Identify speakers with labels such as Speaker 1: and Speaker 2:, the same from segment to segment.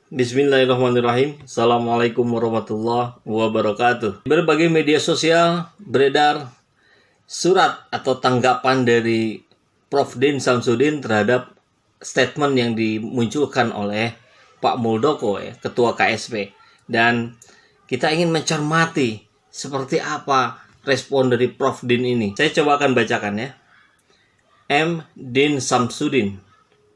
Speaker 1: Bismillahirrahmanirrahim. Assalamualaikum warahmatullahi wabarakatuh. Berbagai media sosial beredar surat atau tanggapan dari Prof. Din Samsudin terhadap statement yang dimunculkan oleh Pak Muldoko, Ketua KSP. Dan kita ingin mencermati seperti apa respon dari Prof. Din ini. Saya coba akan bacakan ya. M. Din Samsudin,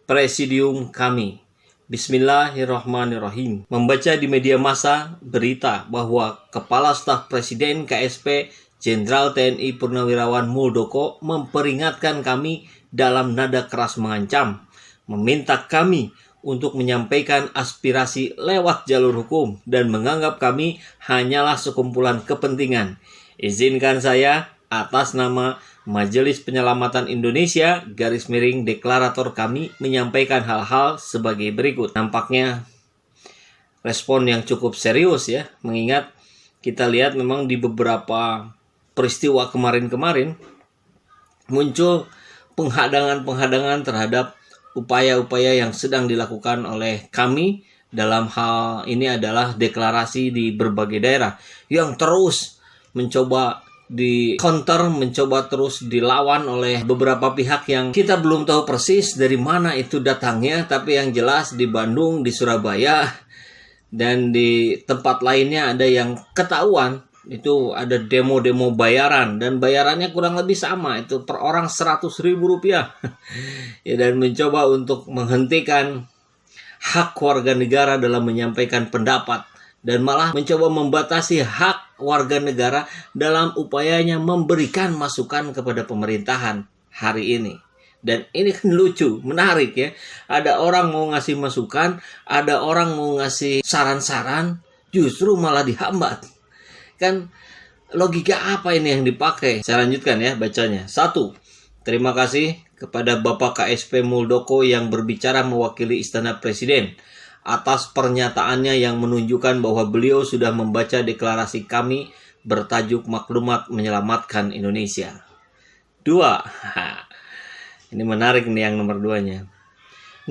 Speaker 1: Presidium kami. Bismillahirrahmanirrahim. Membaca di media massa berita bahwa Kepala Staf Presiden KSP Jenderal TNI Purnawirawan Muldoko memperingatkan kami dalam nada keras mengancam, meminta kami untuk menyampaikan aspirasi lewat jalur hukum dan menganggap kami hanyalah sekumpulan kepentingan. Izinkan saya atas nama Majelis Penyelamatan Indonesia _deklarator kami menyampaikan hal-hal sebagai berikut. Nampaknya respon yang cukup serius ya, mengingat kita lihat memang di beberapa peristiwa kemarin-kemarin muncul penghadangan-penghadangan terhadap upaya-upaya yang sedang dilakukan oleh kami dalam hal ini adalah deklarasi di berbagai daerah yang terus mencoba di counter, mencoba terus dilawan oleh beberapa pihak yang kita belum tahu persis dari mana itu datangnya, tapi yang jelas di Bandung, di Surabaya, dan di tempat lainnya ada yang ketahuan itu ada demo-demo bayaran, dan bayarannya kurang lebih sama, itu per orang Rp100.000 ya, dan mencoba untuk menghentikan hak warga negara dalam menyampaikan pendapat, dan malah mencoba membatasi hak warga negara dalam upayanya memberikan masukan kepada pemerintahan hari ini. Dan ini kan lucu, menarik ya. Ada orang mau ngasih masukan, ada orang mau ngasih saran-saran, justru malah dihambat. Kan logika apa ini yang dipakai? Saya lanjutkan ya bacanya. 1. Terima kasih kepada Bapak KSP Muldoko yang berbicara mewakili Istana Presiden atas pernyataannya yang menunjukkan bahwa beliau sudah membaca deklarasi kami bertajuk Maklumat Menyelamatkan Indonesia. 2. Ini menarik nih yang nomor 2-nya.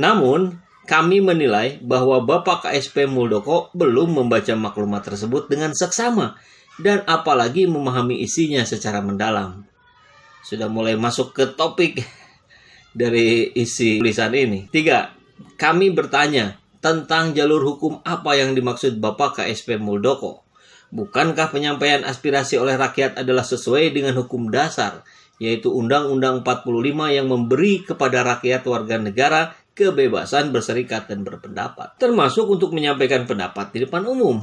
Speaker 1: Namun, kami menilai bahwa Bapak KSP Muldoko belum membaca maklumat tersebut dengan seksama dan apalagi memahami isinya secara mendalam. Sudah mulai masuk ke topik dari isi tulisan ini. 3. Kami bertanya tentang jalur hukum apa yang dimaksud Bapak KSP Muldoko. Bukankah penyampaian aspirasi oleh rakyat adalah sesuai dengan hukum dasar, yaitu Undang-Undang 45 yang memberi kepada rakyat warga negara kebebasan berserikat dan berpendapat, termasuk untuk menyampaikan pendapat di depan umum?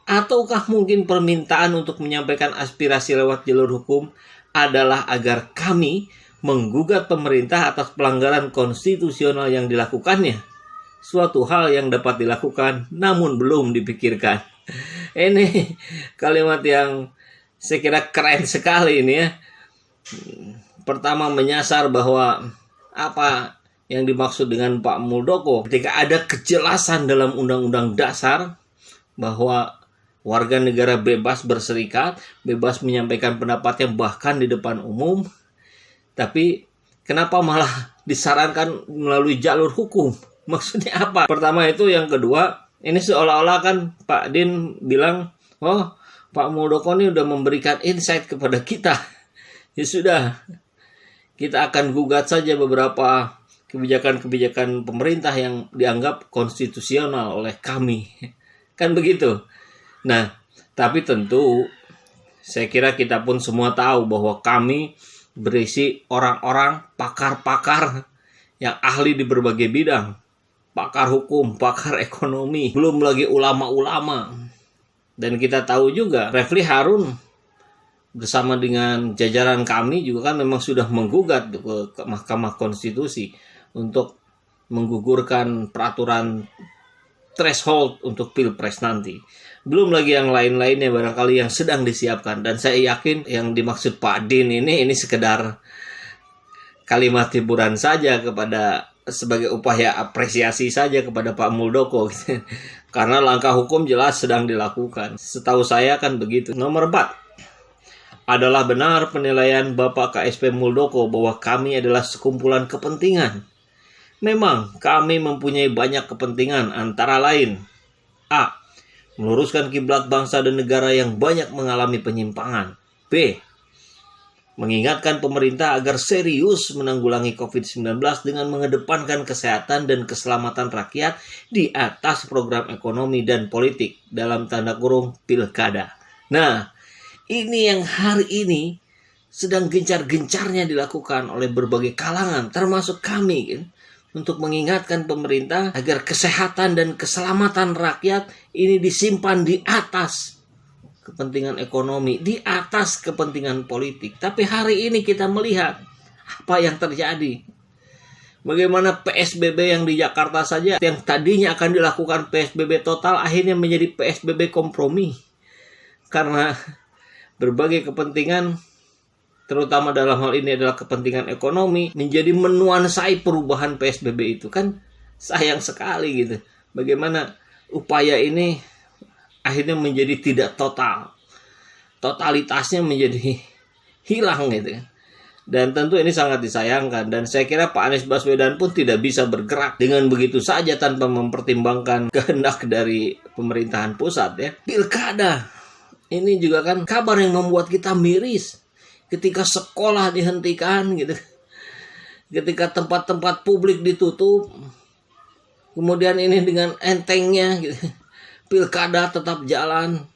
Speaker 1: Ataukah mungkin permintaan untuk menyampaikan aspirasi lewat jalur hukum adalah agar kami menggugat pemerintah atas pelanggaran konstitusional yang dilakukannya? Suatu hal yang dapat dilakukan namun belum dipikirkan. Ini kalimat yang saya kira keren sekali ini ya. Pertama, menyasar bahwa apa yang dimaksud dengan Pak Muldoko ketika ada kejelasan dalam Undang-Undang Dasar bahwa warga negara bebas berserikat, bebas menyampaikan pendapatnya bahkan di depan umum. Tapi kenapa malah disarankan melalui jalur hukum? Maksudnya apa? Pertama itu, yang kedua, ini seolah-olah kan Pak Din bilang, oh Pak Muldoko ini udah memberikan insight kepada kita. Ya sudah, kita akan gugat saja beberapa kebijakan-kebijakan pemerintah yang dianggap konstitusional oleh kami. Kan begitu. Nah, tapi tentu saya kira kita pun semua tahu bahwa kami berisi orang-orang pakar-pakar yang ahli di berbagai bidang. Pakar hukum, pakar ekonomi, belum lagi ulama-ulama. Dan kita tahu juga Refli Harun bersama dengan jajaran kami juga kan memang sudah menggugat ke Mahkamah Konstitusi untuk menggugurkan peraturan threshold untuk Pilpres nanti. Belum lagi yang lain-lainnya barangkali yang sedang disiapkan. Dan saya yakin yang dimaksud Pak Din ini sekedar kalimat hiburan saja kepada, sebagai upaya apresiasi saja kepada Pak Muldoko gitu. Karena langkah hukum jelas sedang dilakukan. Setahu saya kan begitu. Nomor 4. Adalah benar penilaian Bapak KSP Muldoko bahwa kami adalah sekumpulan kepentingan. Memang kami mempunyai banyak kepentingan, antara lain A. Meluruskan kiblat bangsa dan negara yang banyak mengalami penyimpangan. B. Mengingatkan pemerintah agar serius menanggulangi COVID-19 dengan mengedepankan kesehatan dan keselamatan rakyat di atas program ekonomi dan politik, dalam tanda kurung pilkada. Nah, ini yang hari ini sedang gencar-gencarnya dilakukan oleh berbagai kalangan, termasuk kami, kan? Untuk mengingatkan pemerintah agar kesehatan dan keselamatan rakyat ini disimpan di atas kepentingan ekonomi, di atas kepentingan politik. Tapi hari ini kita melihat apa yang terjadi. Bagaimana PSBB yang di Jakarta saja, yang tadinya akan dilakukan PSBB total, akhirnya menjadi PSBB kompromi. Karena berbagai kepentingan, terutama dalam hal ini adalah kepentingan ekonomi, menjadi menuansai perubahan PSBB itu. Kan sayang sekali gitu. Bagaimana upaya ini akhirnya menjadi tidak total. Totalitasnya menjadi hilang gitu. Dan tentu ini sangat disayangkan. Dan saya kira Pak Anies Baswedan pun tidak bisa bergerak dengan begitu saja tanpa mempertimbangkan kehendak dari pemerintahan pusat, ya. Pilkada. Ini juga kan kabar yang membuat kita miris. Ketika sekolah dihentikan gitu, ketika tempat-tempat publik ditutup, kemudian ini dengan entengnya gitu, pilkada tetap jalan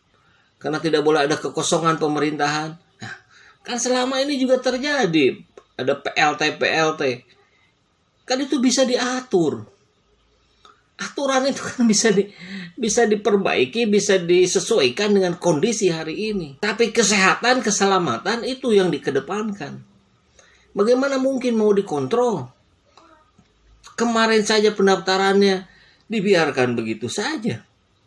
Speaker 1: karena tidak boleh ada kekosongan pemerintahan. Nah, kan selama ini juga terjadi ada PLT, kan itu bisa diatur. Aturan itu kan bisa diperbaiki, bisa disesuaikan dengan kondisi hari ini. Tapi kesehatan, keselamatan itu yang dikedepankan. Bagaimana mungkin mau dikontrol? Kemarin saja pendaftarannya dibiarkan begitu saja,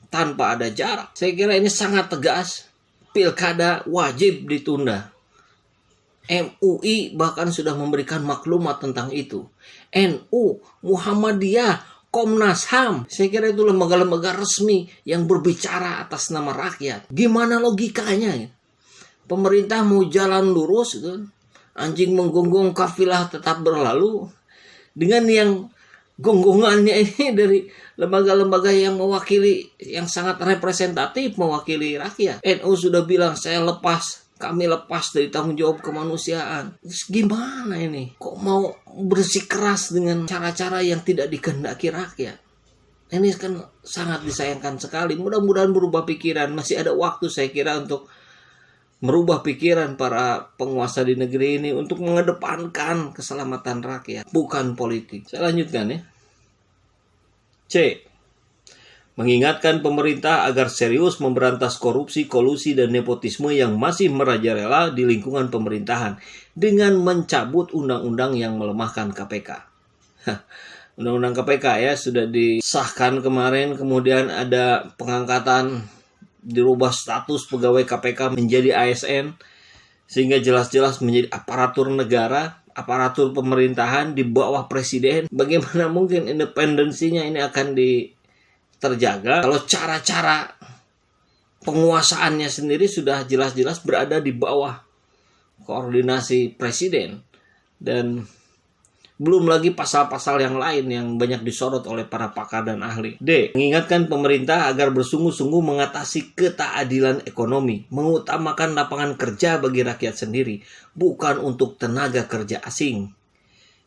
Speaker 1: tanpa ada jarak. Saya kira ini sangat tegas. Pilkada wajib ditunda. MUI bahkan sudah memberikan maklumat tentang itu. NU, Muhammadiyah, Komnas HAM, saya kira itu lembaga-lembaga resmi yang berbicara atas nama rakyat. Gimana logikanya? Pemerintah mau jalan lurus, gitu. Anjing menggonggong kafilah tetap berlalu. Dengan yang gonggongannya ini dari lembaga-lembaga yang mewakili, yang sangat representatif mewakili rakyat. NU sudah bilang kami lepas dari tanggung jawab kemanusiaan. Terus gimana ini? Kok mau bersikeras dengan cara-cara yang tidak dikehendaki rakyat? Ini kan sangat disayangkan sekali. Mudah-mudahan berubah pikiran. Masih ada waktu saya kira untuk merubah pikiran para penguasa di negeri ini untuk mengedepankan keselamatan rakyat, bukan politik. Saya lanjutkan, ya. C. Mengingatkan pemerintah agar serius memberantas korupsi, kolusi, dan nepotisme yang masih merajalela di lingkungan pemerintahan dengan mencabut undang-undang yang melemahkan KPK. Undang-undang KPK ya sudah disahkan kemarin, kemudian ada pengangkatan, dirubah status pegawai KPK menjadi ASN, sehingga jelas-jelas menjadi aparatur negara, aparatur pemerintahan di bawah presiden. Bagaimana mungkin independensinya ini akan terjaga kalau cara-cara penguasaannya sendiri sudah jelas-jelas berada di bawah koordinasi presiden, dan belum lagi pasal-pasal yang lain yang banyak disorot oleh para pakar dan ahli. D. Mengingatkan pemerintah agar bersungguh-sungguh mengatasi ketidakadilan ekonomi, mengutamakan lapangan kerja bagi rakyat sendiri, bukan untuk tenaga kerja asing,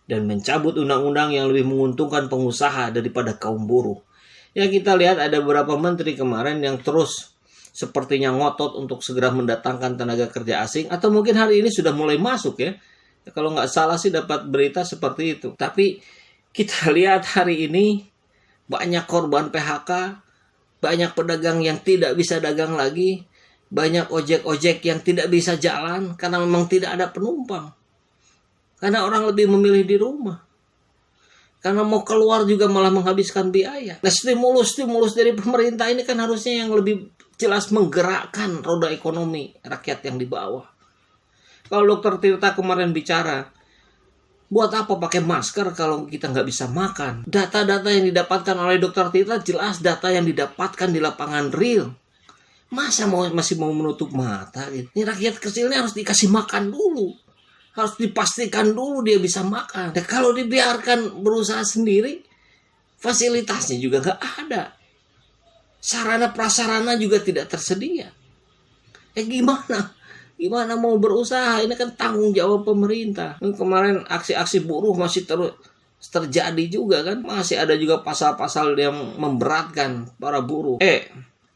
Speaker 1: dan mencabut undang-undang yang lebih menguntungkan pengusaha daripada kaum buruh. Ya, kita lihat ada beberapa menteri kemarin yang terus sepertinya ngotot untuk segera mendatangkan tenaga kerja asing, atau mungkin hari ini sudah mulai masuk, ya. Kalau nggak salah sih dapat berita seperti itu. Tapi kita lihat hari ini banyak korban PHK, banyak pedagang yang tidak bisa dagang lagi, banyak ojek-ojek yang tidak bisa jalan karena memang tidak ada penumpang. Karena orang lebih memilih di rumah. Karena mau keluar juga malah menghabiskan biaya. Nah, stimulus dari pemerintah ini kan harusnya yang lebih jelas menggerakkan roda ekonomi rakyat yang di bawah. Kalau Dr. Tirta kemarin bicara, buat apa pakai masker kalau kita nggak bisa makan? Data-data yang didapatkan oleh Dr. Tirta jelas data yang didapatkan di lapangan real. Masa masih mau menutup mata gitu? Ini rakyat kecilnya harus dikasih makan dulu. Harus dipastikan dulu dia bisa makan. Dan kalau dibiarkan berusaha sendiri, fasilitasnya juga nggak ada. Sarana prasarana juga tidak tersedia. Gimana? Gimana mau berusaha? Ini kan tanggung jawab pemerintah. Kemarin aksi-aksi buruh masih terus terjadi juga kan. Masih ada juga pasal-pasal yang memberatkan para buruh.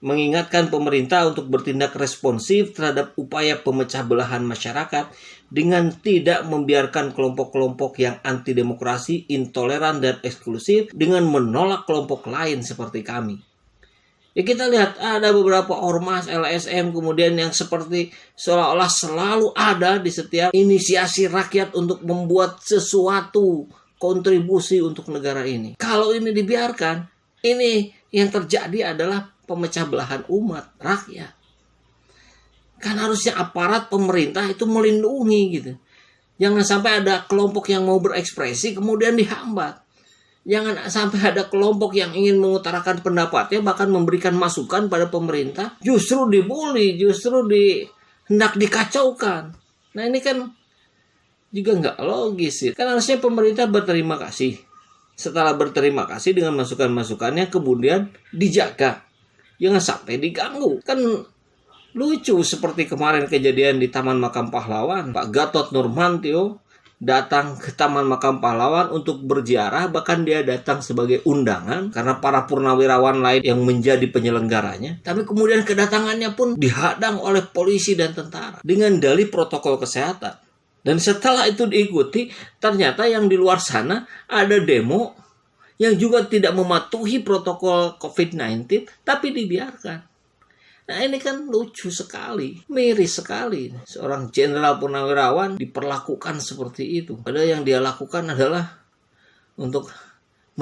Speaker 1: Mengingatkan pemerintah untuk bertindak responsif terhadap upaya pemecah belahan masyarakat dengan tidak membiarkan kelompok-kelompok yang anti demokrasi, intoleran, dan eksklusif dengan menolak kelompok lain seperti kami. Kita lihat ada beberapa ormas LSM kemudian yang seperti seolah-olah selalu ada di setiap inisiasi rakyat untuk membuat sesuatu kontribusi untuk negara ini. Kalau ini dibiarkan, ini yang terjadi adalah pemecah belahan umat, rakyat. Kan harusnya aparat pemerintah itu melindungi gitu. Jangan sampai ada kelompok yang mau berekspresi kemudian dihambat. Jangan sampai ada kelompok yang ingin mengutarakan pendapatnya, bahkan memberikan masukan pada pemerintah, justru dibully, justru hendak dikacaukan. Nah ini kan juga nggak logis sih. Kan harusnya pemerintah berterima kasih. Setelah berterima kasih dengan masukan-masukannya, kemudian dijaga. Jangan sampai diganggu. Kan lucu seperti kemarin kejadian di Taman Makam Pahlawan. Pak Gatot Nurmantio datang ke Taman Makam Pahlawan untuk berziarah, bahkan dia datang sebagai undangan karena para purnawirawan lain yang menjadi penyelenggaranya. Tapi kemudian kedatangannya pun dihadang oleh polisi dan tentara dengan dalih protokol kesehatan. Dan setelah itu diikuti, ternyata yang di luar sana ada demo yang juga tidak mematuhi protokol COVID-19, tapi dibiarkan. Nah ini kan lucu sekali, miris sekali. Seorang jenderal purnawirawan diperlakukan seperti itu. Padahal yang dia lakukan adalah untuk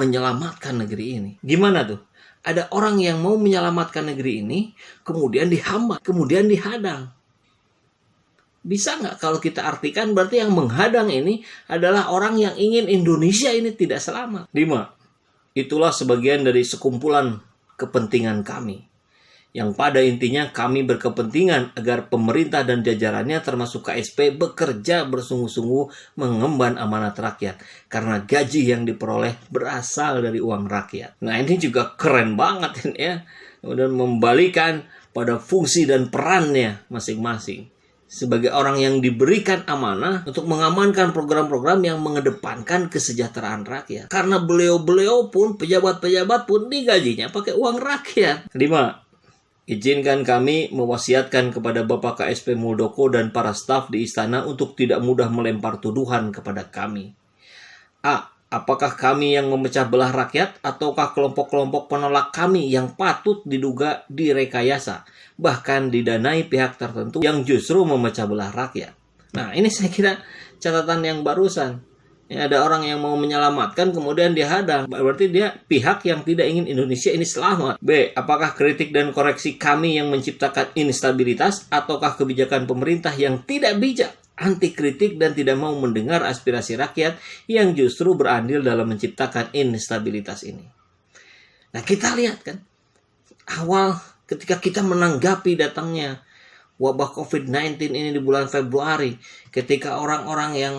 Speaker 1: menyelamatkan negeri ini. Gimana tuh? Ada orang yang mau menyelamatkan negeri ini, kemudian dihambat, kemudian dihadang. Bisa nggak kalau kita artikan berarti yang menghadang ini adalah orang yang ingin Indonesia ini tidak selamat. 5. Itulah sebagian dari sekumpulan kepentingan kami. Yang pada intinya kami berkepentingan agar pemerintah dan jajarannya termasuk KSP bekerja bersungguh-sungguh mengemban amanat rakyat. Karena gaji yang diperoleh berasal dari uang rakyat. Nah ini juga keren banget ini ya. Kemudian membalikan pada fungsi dan perannya masing-masing. Sebagai orang yang diberikan amanah untuk mengamankan program-program yang mengedepankan kesejahteraan rakyat. Karena beliau-beliau pun, pejabat-pejabat pun digajinya pakai uang rakyat. 5. Izinkan kami mewasiatkan kepada Bapak KSP Muldoko dan para staf di istana untuk tidak mudah melempar tuduhan kepada kami. A. Apakah kami yang memecah belah rakyat ataukah kelompok-kelompok penolak kami yang patut diduga direkayasa, bahkan didanai pihak tertentu yang justru memecah belah rakyat? Nah ini saya kira catatan yang barusan. Ya, ada orang yang mau menyelamatkan kemudian dihadang. Berarti dia pihak yang tidak ingin Indonesia ini selamat. B. Apakah kritik dan koreksi kami yang menciptakan instabilitas ataukah kebijakan pemerintah yang tidak bijak, anti kritik dan tidak mau mendengar aspirasi rakyat yang justru berandil dalam menciptakan instabilitas ini? Nah kita lihat kan, awal ketika kita menanggapi datangnya wabah COVID-19 ini di bulan Februari, ketika orang-orang yang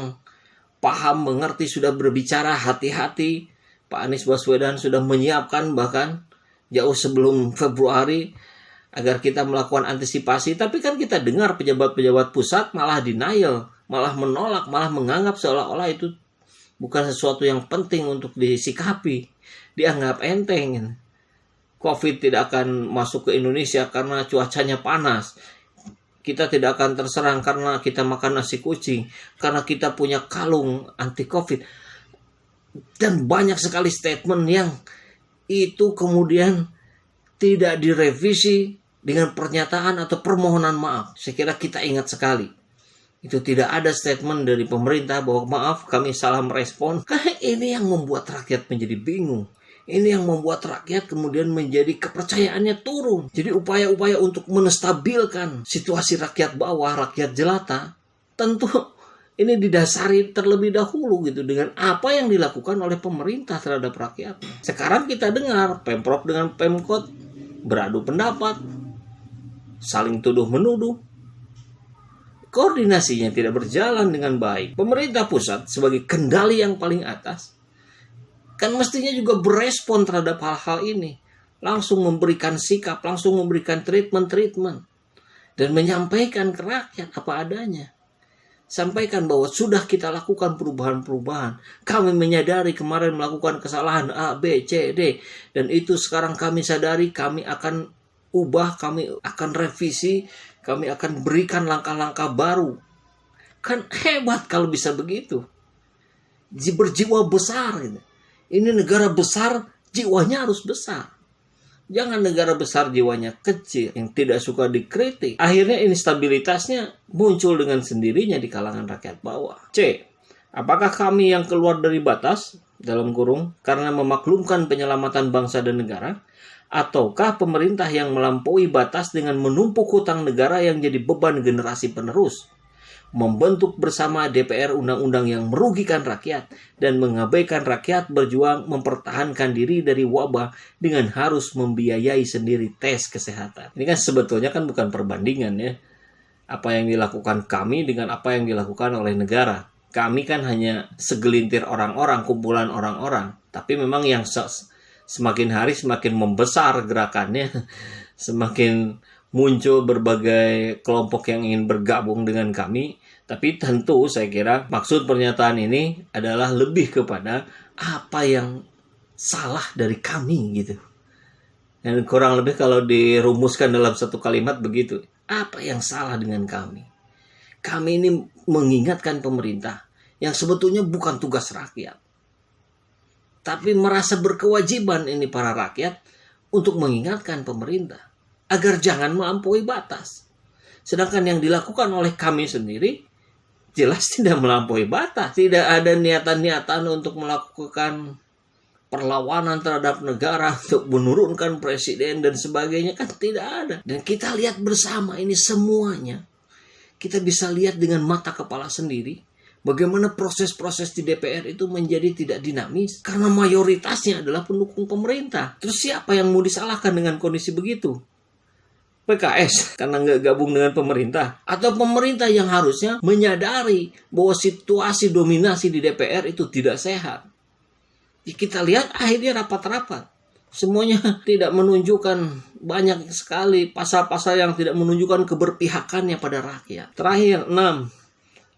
Speaker 1: paham, mengerti, sudah berbicara hati-hati. Pak Anies Baswedan sudah menyiapkan bahkan jauh sebelum Februari agar kita melakukan antisipasi. Tapi kan kita dengar pejabat-pejabat pusat malah denial, malah menolak, malah menganggap seolah-olah itu bukan sesuatu yang penting untuk disikapi. Dianggap enteng. COVID tidak akan masuk ke Indonesia karena cuacanya panas. Kita tidak akan terserang karena kita makan nasi kucing. Karena kita punya kalung anti COVID. Dan banyak sekali statement yang itu kemudian tidak direvisi dengan pernyataan atau permohonan maaf. Saya kira kita ingat sekali. Itu tidak ada statement dari pemerintah bahwa maaf kami salah merespon. Karena ini yang membuat rakyat menjadi bingung. Ini yang membuat rakyat kemudian menjadi kepercayaannya turun. Jadi upaya-upaya untuk menstabilkan situasi rakyat bawah, rakyat jelata, tentu ini didasari terlebih dahulu gitu dengan apa yang dilakukan oleh pemerintah terhadap rakyat. Sekarang kita dengar Pemprov dengan Pemkot beradu pendapat, saling tuduh-menuduh. koordinasinya tidak berjalan dengan baik. Pemerintah pusat sebagai kendali yang paling atas kan mestinya juga berespon terhadap hal-hal ini. Langsung memberikan sikap, langsung memberikan treatment dan menyampaikan ke rakyat apa adanya. Sampaikan bahwa sudah kita lakukan perubahan-perubahan. Kami menyadari kemarin melakukan kesalahan A, B, C, D. Dan itu sekarang kami sadari, kami akan ubah, kami akan revisi, kami akan berikan langkah-langkah baru. Kan hebat kalau bisa begitu. Berjiwa besar gitu. Ini negara besar, jiwanya harus besar. Jangan negara besar jiwanya kecil yang tidak suka dikritik. Akhirnya instabilitasnya muncul dengan sendirinya di kalangan rakyat bawah. C. Apakah kami yang keluar dari batas, dalam kurung, karena memaklumkan penyelamatan bangsa dan negara? Ataukah pemerintah yang melampaui batas dengan menumpuk hutang negara yang jadi beban generasi penerus? Membentuk bersama DPR undang-undang yang merugikan rakyat dan mengabaikan rakyat berjuang mempertahankan diri dari wabah dengan harus membiayai sendiri tes kesehatan. Ini kan sebetulnya kan bukan perbandingan ya. Apa yang dilakukan kami dengan apa yang dilakukan oleh negara. Kami kan hanya segelintir orang-orang, kumpulan orang-orang. Tapi memang yang semakin hari semakin membesar gerakannya, semakin muncul berbagai kelompok yang ingin bergabung dengan kami. Tapi tentu saya kira maksud pernyataan ini adalah lebih kepada apa yang salah dari kami gitu. Dan kurang lebih kalau dirumuskan dalam satu kalimat begitu. Apa yang salah dengan kami? Kami ini mengingatkan pemerintah yang sebetulnya bukan tugas rakyat. Tapi merasa berkewajiban ini para rakyat untuk mengingatkan pemerintah agar jangan melampaui batas. Sedangkan yang dilakukan oleh kami sendiri jelas tidak melampaui batas. Tidak ada niatan-niatan untuk melakukan perlawanan terhadap negara, untuk menurunkan presiden dan sebagainya, kan tidak ada. Dan kita lihat bersama ini semuanya. Kita bisa lihat dengan mata kepala sendiri bagaimana proses-proses di DPR itu menjadi tidak dinamis karena mayoritasnya adalah pendukung pemerintah. Terus siapa yang mau disalahkan dengan kondisi begitu? PKS karena nggak gabung dengan pemerintah, atau pemerintah yang harusnya menyadari bahwa situasi dominasi di DPR itu tidak sehat. Kita lihat akhirnya rapat-rapat semuanya tidak menunjukkan, banyak sekali pasal-pasal yang tidak menunjukkan keberpihakannya pada rakyat. Terakhir 6.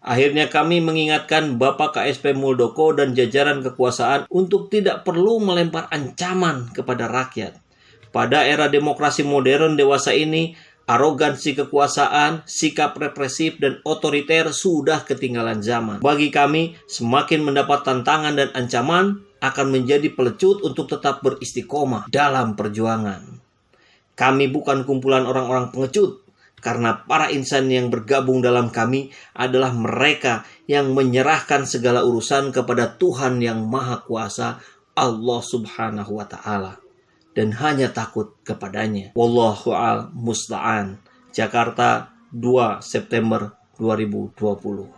Speaker 1: Akhirnya kami mengingatkan Bapak KSP Muldoko dan jajaran kekuasaan untuk tidak perlu melempar ancaman kepada rakyat. Pada era demokrasi modern dewasa ini, arogansi kekuasaan, sikap represif dan otoriter sudah ketinggalan zaman. Bagi kami, semakin mendapat tantangan dan ancaman akan menjadi pelecut untuk tetap beristiqomah dalam perjuangan. Kami bukan kumpulan orang-orang pengecut, karena para insan yang bergabung dalam kami adalah mereka yang menyerahkan segala urusan kepada Tuhan yang Maha Kuasa, Allah Subhanahu wa Ta'ala, dan hanya takut kepadanya. Wallahu a'lam musta'an. Jakarta, 2 September 2020.